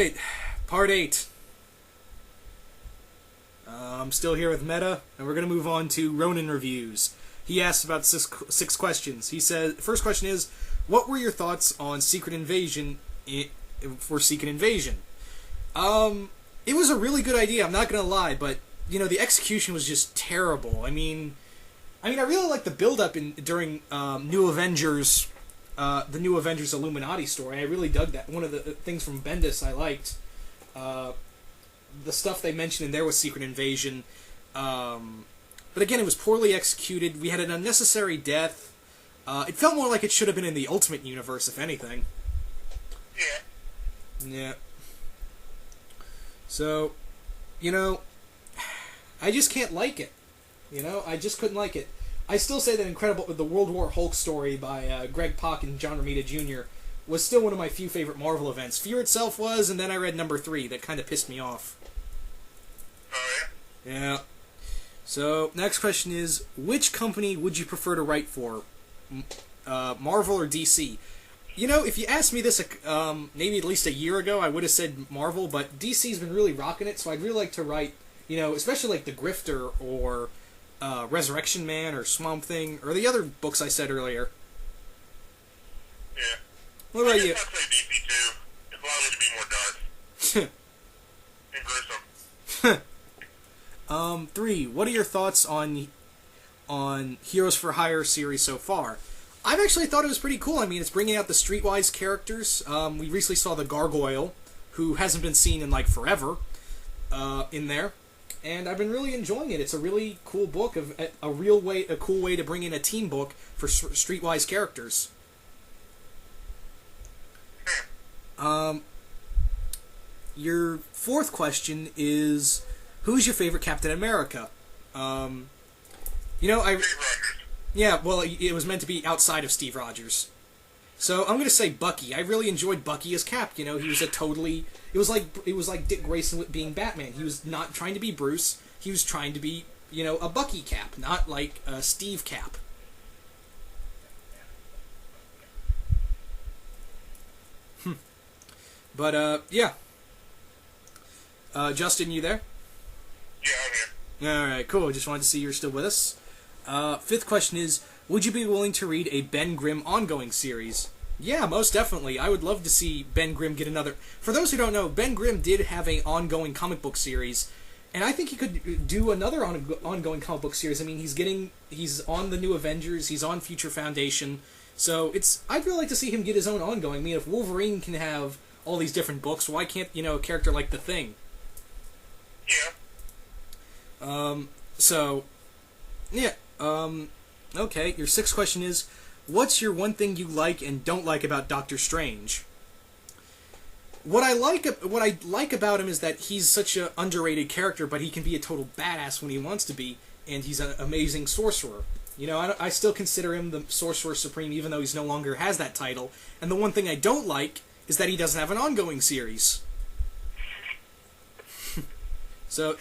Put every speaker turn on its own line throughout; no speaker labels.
Alright, part 8. I'm still here with Meta, and we're going to move on to Ronin reviews. He asked about six questions. He said, first question is, what were your thoughts on Secret Invasion for Secret Invasion? It was a really good idea, I'm not going to lie, but, the execution was just terrible. I mean, I really liked the build-up during New Avengers, the New Avengers Illuminati story. I really dug that. One of the things from Bendis I liked. The stuff they mentioned in there was Secret Invasion. But again, it was poorly executed. We had an unnecessary death. It felt more like it should have been in the Ultimate Universe, if anything.
Yeah.
Yeah. So, I just can't like it. I just couldn't like it. I still say that the World War Hulk story by Greg Pak and John Romita Jr. was still one of my few favorite Marvel events. Fear itself was, and then I read number 3. That kind of pissed me off.
Oh, yeah?
Yeah. So, next question is, which company would you prefer to write for? Marvel or DC? If you asked me this maybe at least a year ago, I would have said Marvel, but DC's been really rocking it, so I'd really like to write, especially like The Grifter or Resurrection Man or Swamp Thing, or the other books I said earlier.
Yeah.
What about you?
I'd say DC too. It's allowed it to be more dark. And gruesome.
3. What are your thoughts on Heroes for Hire series so far? I've actually thought it was pretty cool. It's bringing out the Streetwise characters. We recently saw the Gargoyle, who hasn't been seen in forever, in there, and I've been really enjoying it. It's a really cool book of a cool way to bring in a team book for Streetwise characters. Your fourth question is, who's your favorite Captain America?
Steve Rogers.
Yeah, well, it was meant to be outside of Steve Rogers. So I'm gonna say Bucky. I really enjoyed Bucky as Cap. He was it was like Dick Grayson being Batman. He was not trying to be Bruce. He was trying to be, a Bucky Cap, not like a Steve Cap. But yeah. Justin, you there?
Yeah, I'm here.
Alright, cool. Just wanted to see you're still with us. Fifth question is, would you be willing to read a Ben Grimm ongoing series? Yeah, most definitely. I would love to see Ben Grimm get another... For those who don't know, Ben Grimm did have an ongoing comic book series, and I think he could do another ongoing comic book series. He's on the New Avengers, he's on Future Foundation, so I'd really like to see him get his own ongoing. If Wolverine can have all these different books, why can't, a character like The Thing?
Yeah.
So, yeah, okay, your sixth question is, what's your one thing you like and don't like about Doctor Strange? What I like about him is that he's such an underrated character, but he can be a total badass when he wants to be, and he's an amazing sorcerer. I still consider him the Sorcerer Supreme, even though he's no longer has that title, and the one thing I don't like is that he doesn't have an ongoing series. So,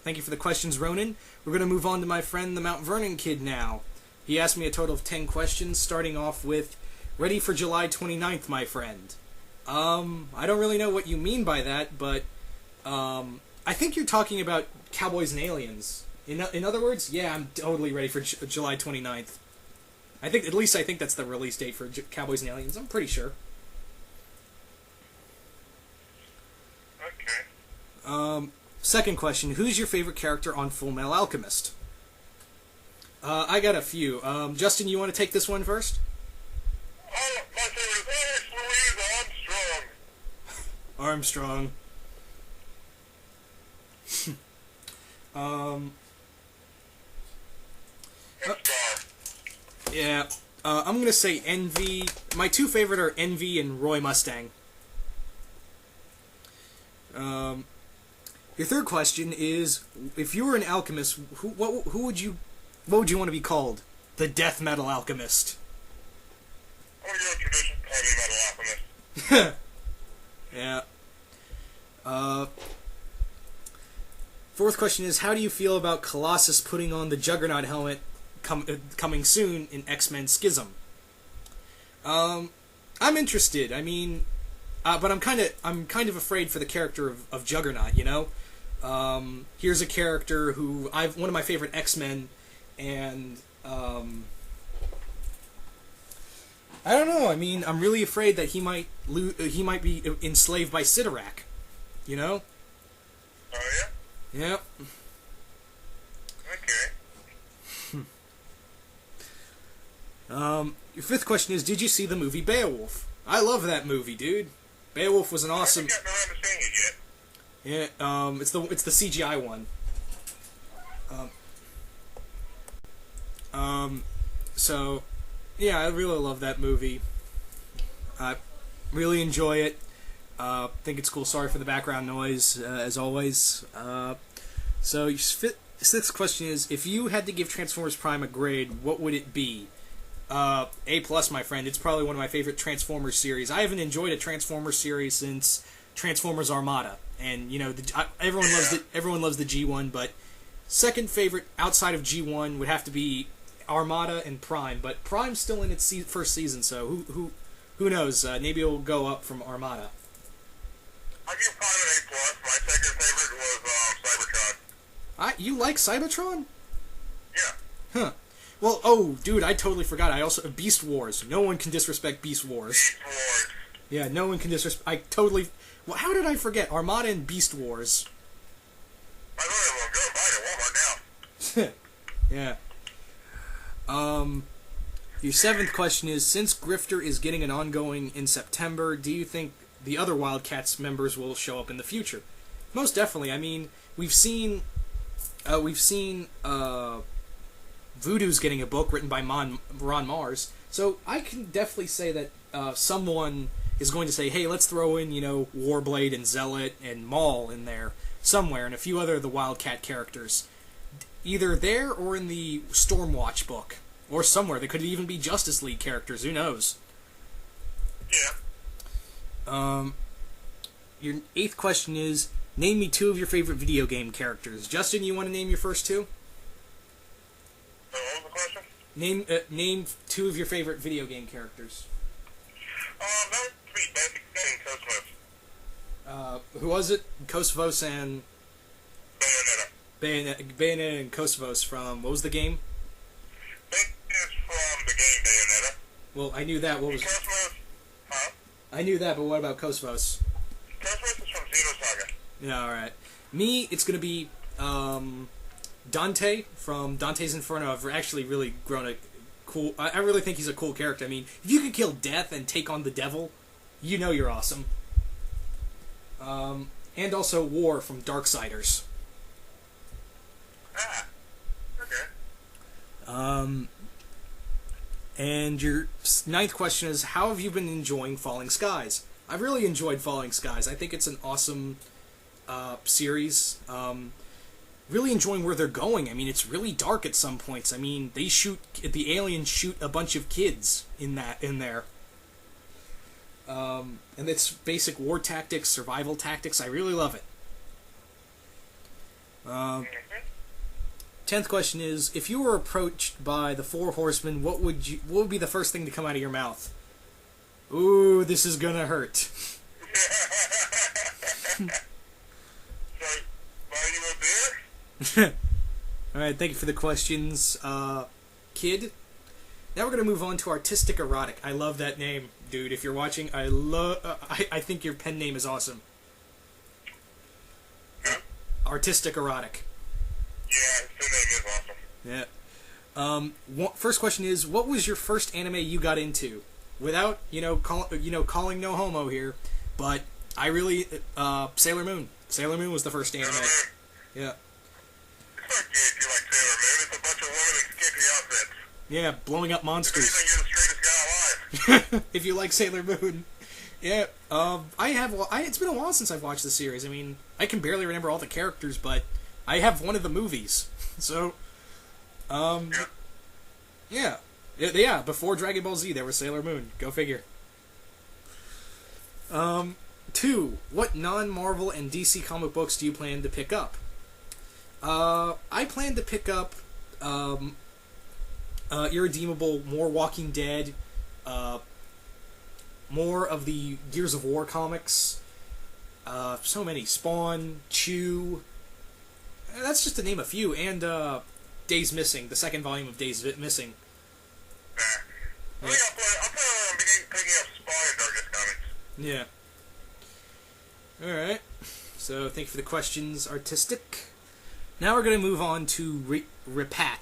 thank you for the questions, Ronan. We're going to move on to my friend, the Mount Vernon kid, now. He asked me a total of 10 questions, starting off with, ready for July 29th, my friend? I don't really know what you mean by that, but, I think you're talking about Cowboys and Aliens. In other words, yeah, I'm totally ready for July 29th. I think that's the release date for Cowboys and Aliens. I'm pretty sure.
Okay.
Second question, who's your favorite character on Full Metal Alchemist? I got a few. Justin, you want to take this one first?
Oh, my favorite is Louise Armstrong.
Armstrong.
Star.
Yeah. I'm going to say Envy. My two favorite are Envy and Roy Mustang. Your third question is, if you were an alchemist, what would you want to be called? The Death Metal Alchemist.
I'm going to go traditional heavy metal alchemist.
Yeah. Fourth question is, how do you feel about Colossus putting on the Juggernaut helmet coming soon in X-Men Schism? I'm interested. but I'm kind of afraid for the character of Juggernaut. You know, here's a character who one of my favorite X-Men, and I don't know. I mean, I'm really afraid that he might be enslaved by Sidorak. You know?
Oh yeah.
Yep.
Okay.
Your fifth question is, did you see the movie Beowulf? I love that movie, dude. Beowulf was an awesome.
I haven't gotten around to seeing it yet.
Yeah, it's the CGI one. So, yeah, I really love that movie. I really enjoy it. Think it's cool. Sorry for the background noise, as always. So, your sixth question is, if you had to give Transformers Prime a grade, what would it be? A+, my friend. It's probably one of my favorite Transformers series. I haven't enjoyed a Transformers series since Transformers Armada, and you know, everyone loves the G1, but second favorite outside of G1 would have to be Armada and Prime. But Prime's still in its first season, so who knows? Maybe it'll go up from Armada.
I give Prime an A+. My second favorite was Cybertron.
You like Cybertron?
Yeah.
Huh. Well, oh, dude, I totally forgot. I also Beast Wars. No one can disrespect Beast Wars.
Beast Wars.
Yeah, no one can disrespect. I totally. Well, how did I forget Armada and Beast Wars?
I know I'm going to buy it at Walmart now.
Yeah. Your seventh question is: since Grifter is getting an ongoing in September, do you think the other Wildcats members will show up in the future? Most definitely. I mean, we've seen Voodoo's getting a book written by Ron Mars, so I can definitely say that someone is going to say, hey, let's throw in, Warblade and Zealot and Maul in there somewhere, and a few other of the Wildcat characters. Either there or in the Stormwatch book, or somewhere. They could even be Justice League characters, who knows?
Yeah.
Your eighth question is, name me two of your favorite video game characters. Justin, you want to name your first two?
So what was the question?
Name two of your favorite video game characters.
That would be Bayonetta and Cosmos.
Who was it? Kosvos and...
Bayonetta.
Bayonetta and Kosvos from... What was the game?
Bayonetta is from the game Bayonetta.
Well, I knew that. What was...
Cosmos... Huh?
I knew that, but what about Kosvos?
Cosmos is from Xenosaga.
Yeah, alright. Me, it's gonna be, Dante from Dante's Inferno. I've actually really grown a cool... I really think he's a cool character. I mean, if you could kill Death and take on the Devil, you know you're awesome. And also War from Darksiders.
Ah. Okay.
And your ninth question is, how have you been enjoying Falling Skies? I've really enjoyed Falling Skies. I think it's an awesome series. Really enjoying where they're going. I mean, it's really dark at some points. I mean, the aliens shoot a bunch of kids in there. And it's basic war tactics, survival tactics. I really love it. 10th question is, if you were approached by the Four Horsemen, what would be the first thing to come out of your mouth? Ooh, this is gonna hurt.
So, buy you a beer?
Alright, thank you for the questions, Kid. Now we're gonna move on to Artistic Erotic. I love that name, dude. If you're watching, I think your pen name is awesome. Artistic Erotic.
Yeah, his name is awesome.
Yeah. First question is, what was your first anime you got into? Without, calling no homo here, but I really, Sailor Moon. Sailor Moon was the first anime. Yeah.
It's not gay if you like Sailor Moon. It's a bunch of women in skimpy outfits.
Yeah, blowing up
If
monsters.
anything, you're the straightest guy alive.
If you like Sailor Moon. Yeah, it's been a while since I've watched the series. I mean, I can barely remember all the characters, but I have one of the movies. So, yeah. Yeah, before Dragon Ball Z, there was Sailor Moon. Go figure. 2. What non-Marvel and DC comic books do you plan to pick up? I plan to pick up Irredeemable, more Walking Dead, more of the Gears of War comics. So many. Spawn, Chew. That's just to name a few. And Days Missing, the second volume of Days Missing.
I think I'll play on picking up Spawn and Darkest Comics.
Yeah. Alright. So, thank you for the questions, Artistic. Now we're going to move on to Repat.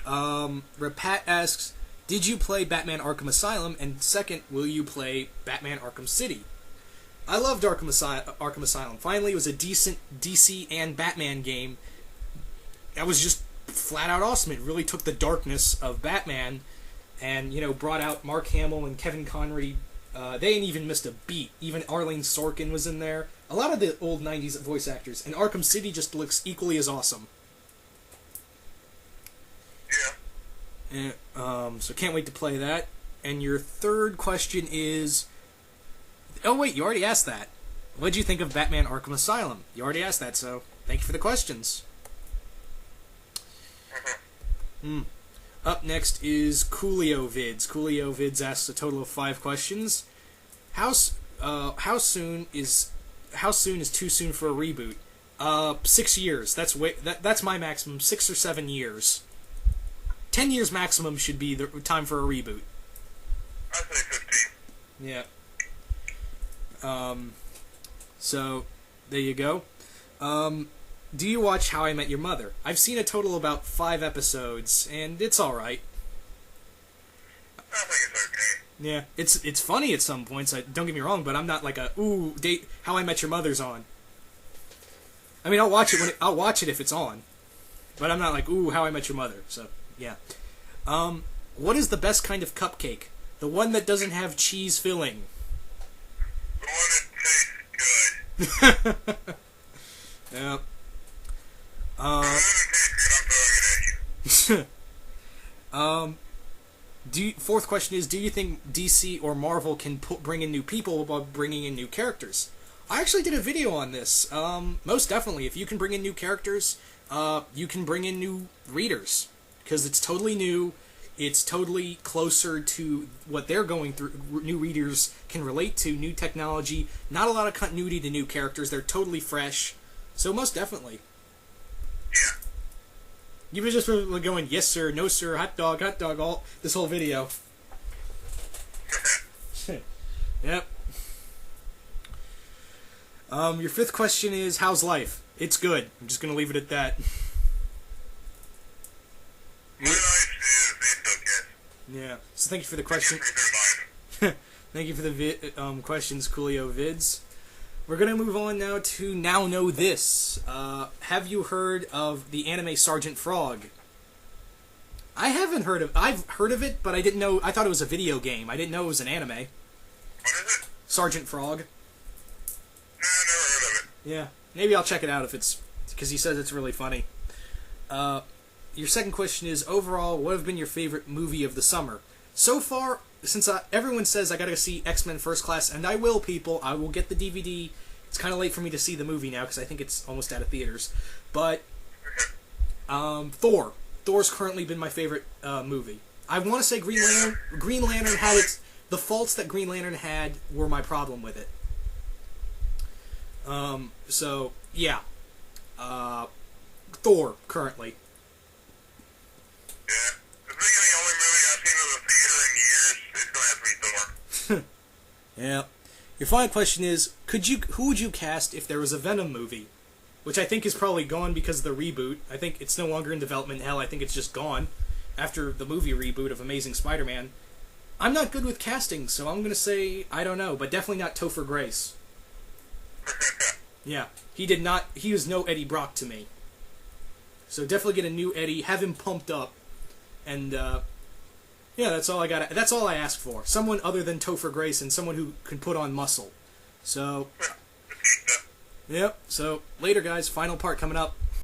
Repat asks, did you play Batman Arkham Asylum? And second, will you play Batman Arkham City? I loved Arkham Asylum. Finally, it was a decent DC and Batman game. That was just flat out awesome. It really took the darkness of Batman and, brought out Mark Hamill and Kevin Conroy. They ain't even missed a beat. Even Arlene Sorkin was in there. A lot of the old 90s voice actors. And Arkham City just looks equally as awesome.
Yeah.
And, so can't wait to play that. And your third question is... Oh, wait, you already asked that. What did you think of Batman Arkham Asylum? You already asked that, so thank you for the questions. Up next is Coolio Vids. Coolio Vids asks a total of 5 questions. How soon is too soon for a reboot? 6 years. That's my maximum. 6 or 7 years. 10 years maximum should be the time for a reboot.
I'd say 15.
Yeah. So there you go. Do you watch How I Met Your Mother? I've seen a total about 5 episodes, and it's alright.
I think it's okay.
Yeah, it's funny at some points. Don't get me wrong, but I'm not like How I Met Your Mother's on. I mean, I'll watch it if it's on, but I'm not like How I Met Your Mother. So yeah. What is the best kind of cupcake? The one that doesn't have cheese filling.
The one that tastes good.
Yeah.
The one that tastes good, I'm throwing it at you.
Fourth question is, do you think DC or Marvel can bring in new people while bringing in new characters? I actually did a video on this. Most definitely. If you can bring in new characters, you can bring in new readers. Because it's totally new. It's totally closer to what they're going through. New readers can relate to, new technology. Not a lot of continuity to new characters. They're totally fresh. So most definitely.
Yeah.
You were just going, yes sir, no sir, hot dog, all this whole video. Yep. Your fifth question is, how's life? It's good. I'm just going to leave it at that.
My life is okay.
Yeah. So thank you for the question. Thank you for the questions, Coolio Vids. We're going to move on now to Now Know This. Have you heard of the anime Sergeant Frog? I've heard of it, but I didn't know. I thought it was a video game. I didn't know it was an anime.
What is it?
Sergeant Frog.
No, I never heard of it.
Yeah. Maybe I'll check it out because he says it's really funny. Your second question is, overall, what have been your favorite movie of the summer? So far, since everyone says I gotta see X-Men First Class, and I will, people. I will get the DVD. It's kind of late for me to see the movie now because I think it's almost out of theaters. But Thor. Thor's currently been my favorite movie. I want to say Green Lantern. Green Lantern had the faults that Green Lantern had were my problem with it. So yeah, Thor currently.
Yeah. The only movie I've seen in the theater in years is going to have to be Thor.
Yeah. Your final question is, who would you cast if there was a Venom movie? Which I think is probably gone because of the reboot. I think it's no longer in development. Hell, I think it's just gone after the movie reboot of Amazing Spider-Man. I'm not good with casting, so I'm going to say, I don't know, but definitely not Topher Grace. Yeah. He was no Eddie Brock to me. So definitely get a new Eddie, have him pumped up. And, yeah, that's all I ask for. Someone other than Topher Grace and someone who can put on muscle. So, yep. So, later, guys. Final part coming up.